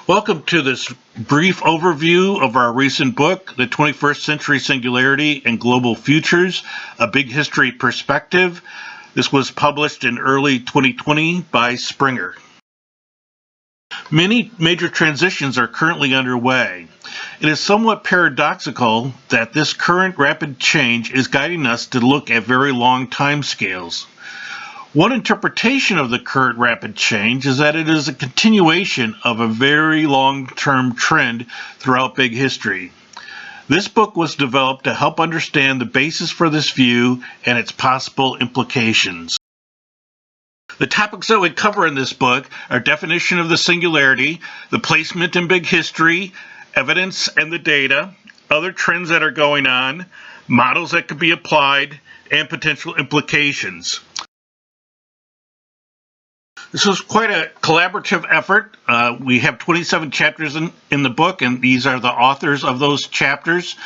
Welcome to this brief overview of our recent book, The 21st Century Singularity and Global Futures, A Big History Perspective. This was published in early 2020 by Springer. Many major transitions are currently underway. It is somewhat paradoxical that this current rapid change is guiding us to look at very long timescales. One interpretation of the current rapid change is that it is a continuation of a very long-term trend throughout big history. This book was developed to help understand the basis for this view and its possible implications. The topics that we cover in this book are definition of the singularity, the placement in big history, evidence and the data, other trends that are going on, models that could be applied, and potential implications. This was quite a collaborative effort. We have 27 chapters in the book, and these are the authors of those chapters.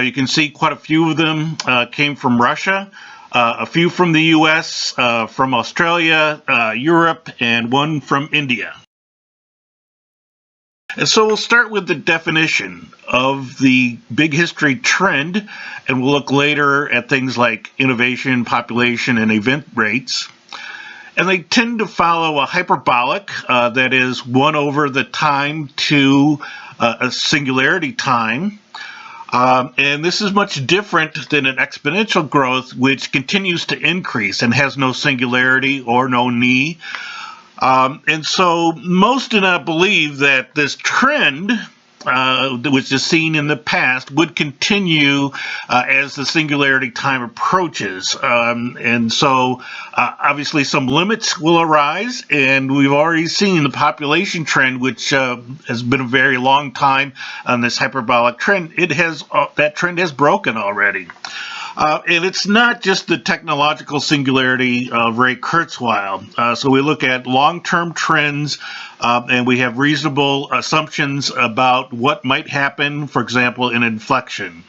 You can see quite a few of them came from Russia, a few from the US, from Australia, Europe, and one from India. And so we'll start with the definition of the big history trend, and we'll look later at things like innovation, population, and event rates. And they tend to follow a hyperbolic, that is 1 over the time to a singularity time. And this is much different than an exponential growth, which continues to increase and has no singularity or no knee. And so most do not believe that this trend, which is seen in the past, would continue as the singularity time approaches. And so obviously some limits will arise, and we've already seen the population trend, which has been a very long time on this hyperbolic trend. That trend has broken already. And it's not just the technological singularity of Ray Kurzweil. So we look at long-term trends, and we have reasonable assumptions about what might happen, for example, in inflection.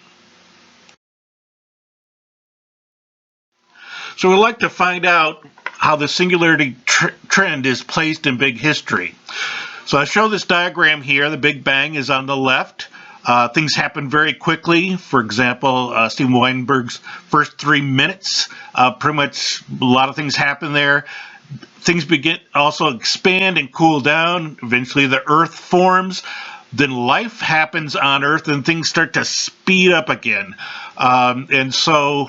So we'd like to find out how the singularity trend is placed in big history. So I show this diagram here. The Big Bang is on the left. Things happen very quickly. For example, Steven Weinberg's first 3 minutes, pretty much a lot of things happen there. Things begin also expand and cool down. Eventually the Earth forms. Then life happens on Earth and things start to speed up again. And so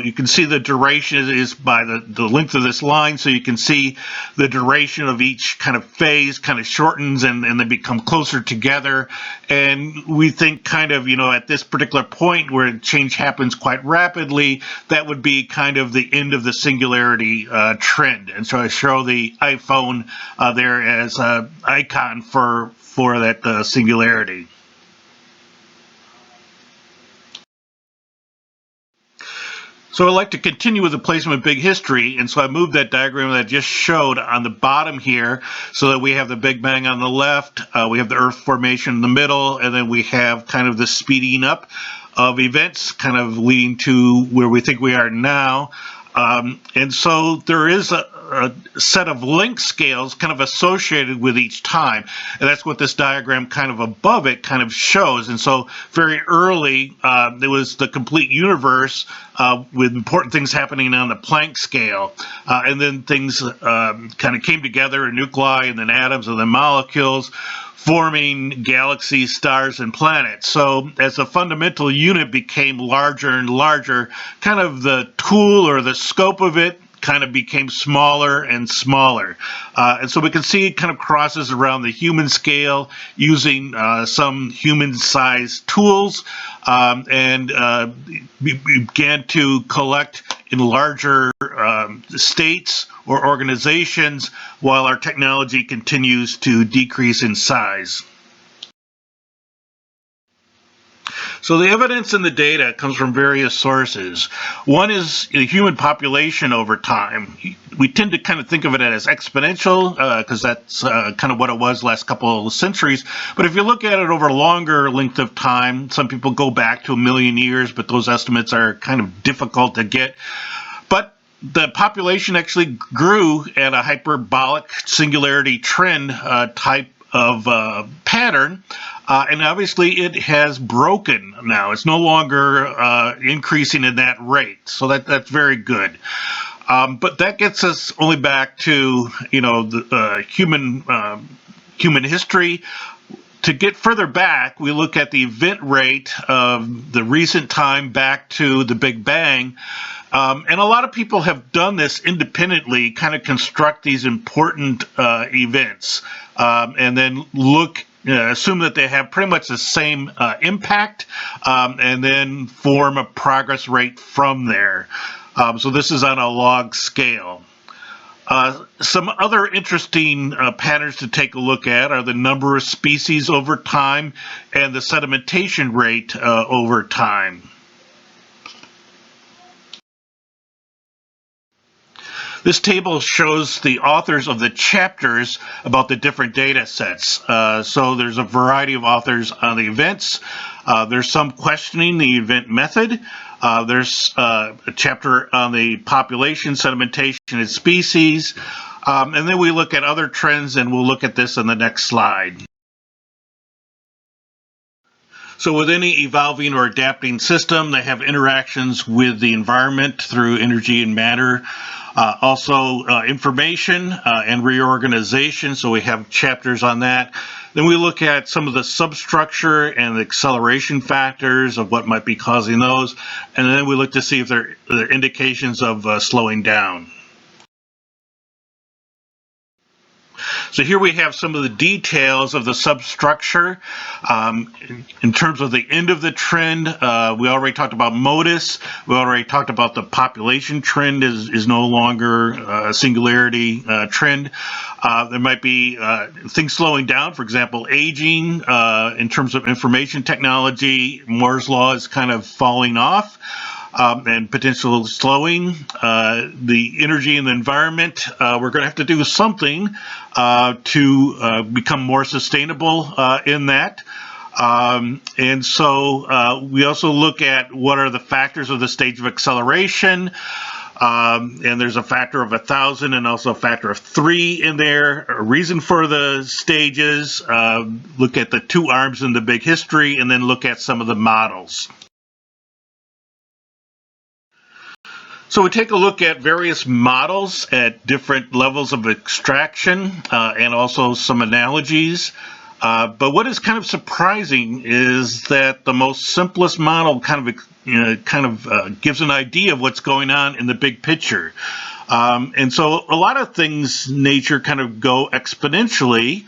you can see the duration is by the length of this line, so you can see the duration of each kind of phase kind of shortens and they become closer together. And we think kind of, at this particular point where change happens quite rapidly, that would be kind of the end of the singularity trend. And so I show the iPhone there as an icon for that singularity. So I'd like to continue with the placement of big history, and so I moved that diagram that I just showed on the bottom here so that we have the Big Bang on the left, we have the Earth formation in the middle, and then we have kind of the speeding up of events kind of leading to where we think we are now. And so there is a set of length scales kind of associated with each time, and that's what this diagram kind of above it kind of shows. And so very early there was the complete universe with important things happening on the Planck scale, and then things kind of came together in nuclei and then atoms and then molecules, forming galaxies, stars, and planets. So as the fundamental unit became larger and larger, kind of the tool or the scope of it kind of became smaller and smaller. And so we can see it kind of crosses around the human scale using some human-sized tools, and began to collect in larger states or organizations while our technology continues to decrease in size. So the evidence and the data comes from various sources. One is the human population over time. We tend to kind of think of it as exponential because that's kind of what it was last couple of centuries. But if you look at it over a longer length of time, some people go back to 1 million years, but those estimates are kind of difficult to get. But the population actually grew at a hyperbolic singularity trend type pattern, and obviously it has broken now. It's no longer increasing in that rate, so that's very good. But that gets us only back to the human history. To get further back, we look at the event rate of the recent time back to the Big Bang. And a lot of people have done this independently, kind of construct these important events, and then assume that they have pretty much the same impact, and then form a progress rate from there. So this is on a log scale. Some other interesting patterns to take a look at are the number of species over time and the sedimentation rate over time. This table shows the authors of the chapters about the different data sets. So there's a variety of authors on the events. There's some questioning the event method. There's a chapter on the population, sedimentation, and species. And then we look at other trends, and we'll look at this in the next slide. So with any evolving or adapting system, they have interactions with the environment through energy and matter. Also information and reorganization, so we have chapters on that. Then we look at some of the substructure and the acceleration factors of what might be causing those, and then we look to see if there are indications of slowing down. So here we have some of the details of the substructure. In terms of the end of the trend, we already talked about modus. We already talked about the population trend is no longer a singularity trend. There might be things slowing down, for example, aging. In terms of information technology, Moore's law is kind of falling off. And potential slowing, the energy and the environment, we're going to have to do something to become more sustainable in that. And so we also look at what are the factors of the stage of acceleration. And there's a factor of 1,000 and also a factor of 3 in there. A reason for the stages, look at the two arms in the big history, and then look at some of the models. So we take a look at various models at different levels of extraction and also some analogies. But what is kind of surprising is that the most simplest model kind of gives an idea of what's going on in the big picture. And so a lot of things in nature kind of go exponentially.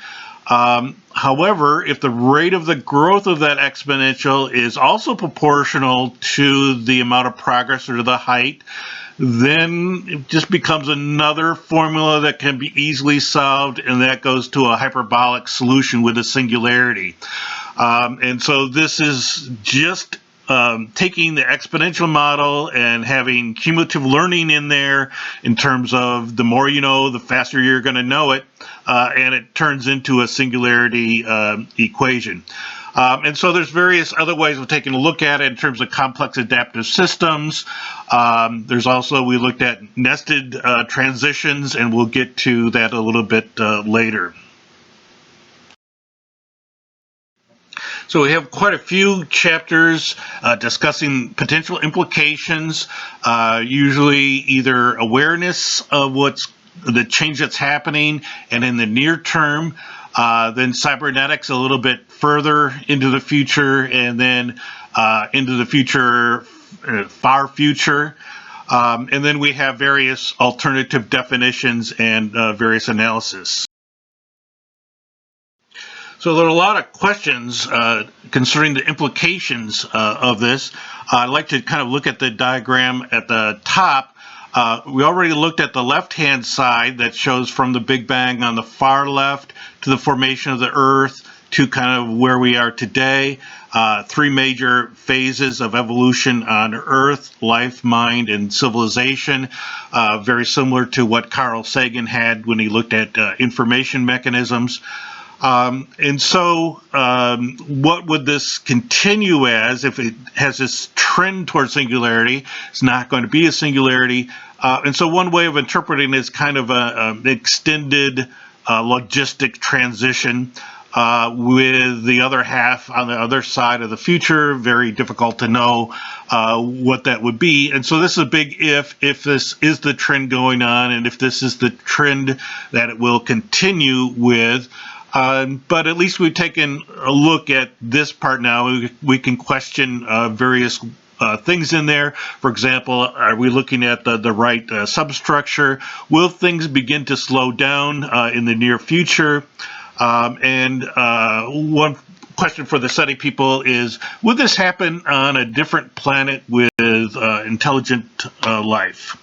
However, if the rate of the growth of that exponential is also proportional to the amount of progress or the height, then it just becomes another formula that can be easily solved, and that goes to a hyperbolic solution with a singularity. And so this is just taking the exponential model and having cumulative learning in there in terms of the more you know, the faster you're going to know it, and it turns into a singularity equation. And so there's various other ways of taking a look at it in terms of complex adaptive systems. There's also, we looked at nested transitions, and we'll get to that a little bit later. So we have quite a few chapters discussing potential implications, usually either awareness of what's the change that's happening and in the near term, then cybernetics a little bit further into the future, and then into the future, far future. And then we have various alternative definitions and various analysis. So there are a lot of questions concerning the implications of this. I'd like to kind of look at the diagram at the top. We already looked at the left-hand side that shows from the Big Bang on the far left to the formation of the Earth to kind of where we are today. 3 major phases of evolution on Earth: life, mind, and civilization. Very similar to what Carl Sagan had when he looked at information mechanisms. And so what would this continue as if it has this trend towards singularity? It's not going to be a singularity. And so one way of interpreting it is kind of an extended logistic transition. With the other half on the other side of the future, very difficult to know what that would be. And so this is a big if this is the trend going on, and if this is the trend that it will continue with. But at least we've taken a look at this part now. We can question various things in there. For example, are we looking at the right substructure? Will things begin to slow down in the near future? And one question for the SETI people is, would this happen on a different planet with intelligent life?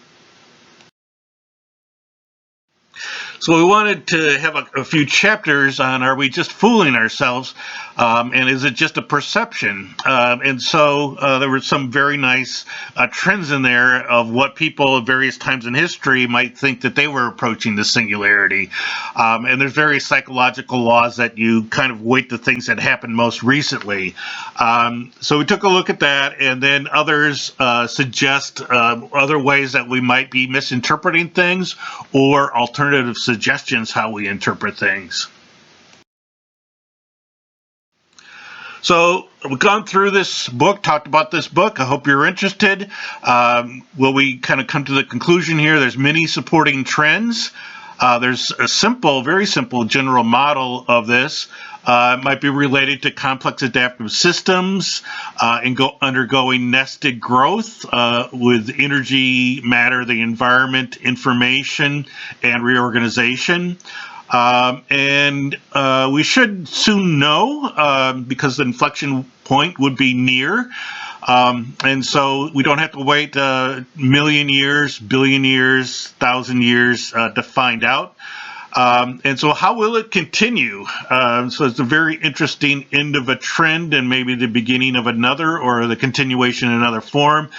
So we wanted to have a few chapters on, are we just fooling ourselves, and is it just a perception? And so there were some very nice trends in there of what people at various times in history might think that they were approaching the singularity. And there's various psychological laws that you kind of weight the things that happened most recently. So we took a look at that, and then others suggest other ways that we might be misinterpreting things, or alternative suggestions how we interpret things. So we've gone through this book, talked about this book. I hope you're interested. Will we kind of come to the conclusion here? There's many supporting trends. There's a simple, very simple general model of this. It might be related to complex adaptive systems undergoing nested growth with energy, matter, the environment, information, and reorganization. And we should soon know because the inflection point would be near. And so we don't have to wait a million years, billion years, 1,000 years to find out. And so how will it continue? So it's a very interesting end of a trend and maybe the beginning of another, or the continuation in another form.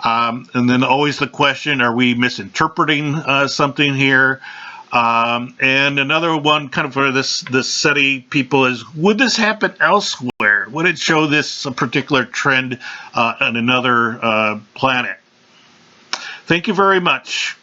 And then always the question, are we misinterpreting something here? And another one kind of for this SETI people is, would this happen elsewhere? Would it show this particular trend on another planet? Thank you very much.